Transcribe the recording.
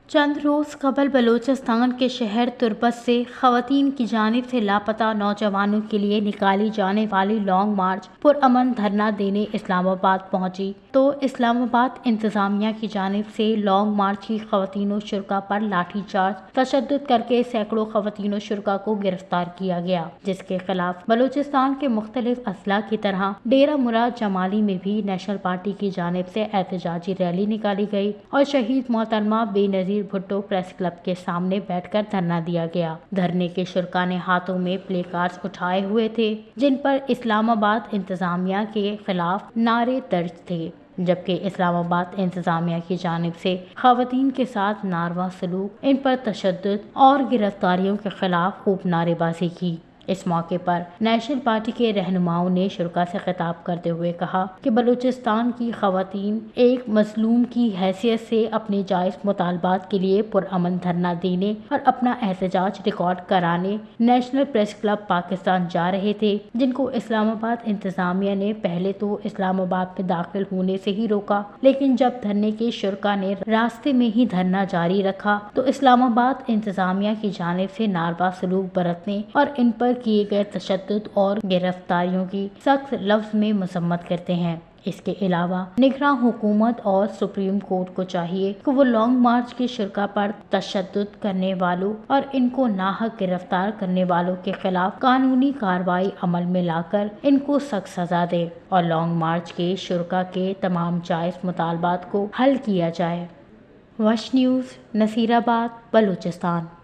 چند روز قبل بلوچستان کے شہر تربت سے خواتین کی جانب سے لاپتہ نوجوانوں کے لیے نکالی جانے والی لانگ مارچ پرامن دھرنا دینے اسلام آباد پہنچی تو اسلام آباد انتظامیہ کی جانب سے لانگ مارچ کی خواتین و شرکاء پر لاٹھی چارج تشدد کر کے سینکڑوں خواتین و شرکاء کو گرفتار کیا گیا، جس کے خلاف بلوچستان کے مختلف اضلاع کی طرح ڈیرہ مراد جمالی میں بھی نیشنل پارٹی کی جانب سے احتجاجی ریلی نکالی گئی اور شہید محترمہ بے نظیر بھٹو پریس کلب کے سامنے بیٹھ کر دھرنا دیا گیا۔ دھرنے کے شرکاء نے ہاتھوں میں پلے کارڈز اٹھائے ہوئے تھے جن پر اسلام آباد انتظامیہ کے خلاف نعرے درج تھے، جبکہ اسلام آباد انتظامیہ کی جانب سے خواتین کے ساتھ ناروا سلوک، ان پر تشدد اور گرفتاریوں کے خلاف خوب نعرے بازی کی۔ اس موقع پر نیشنل پارٹی کے رہنماؤں نے شرکاء سے خطاب کرتے ہوئے کہا کہ بلوچستان کی خواتین ایک مظلوم کی حیثیت سے اپنے جائز مطالبات کے لیے پرامن دھرنا دینے اور اپنا احتجاج ریکارڈ کرانے نیشنل پریس کلب پاکستان جا رہے تھے، جن کو اسلام آباد انتظامیہ نے پہلے تو اسلام آباد میں داخل ہونے سے ہی روکا، لیکن جب دھرنے کے شرکاء نے راستے میں ہی دھرنا جاری رکھا تو اسلام آباد انتظامیہ کی جانب سے ناروا سلوک برتنے اور ان پر کیے گئے تشدد اور گرفتاریوں کی سخت لفظ میں مذمت کرتے ہیں۔ اس کے علاوہ نگراں حکومت اور سپریم کورٹ کو چاہیے کہ وہ لانگ مارچ کے شرکاء پر تشدد کرنے والوں اور ان کو ناحق گرفتار کرنے والوں کے خلاف قانونی کارروائی عمل میں لا کر ان کو سخت سزا دے اور لانگ مارچ کے شرکاء کے تمام جائز مطالبات کو حل کیا جائے۔ وش نیوز، نصیر آباد، بلوچستان۔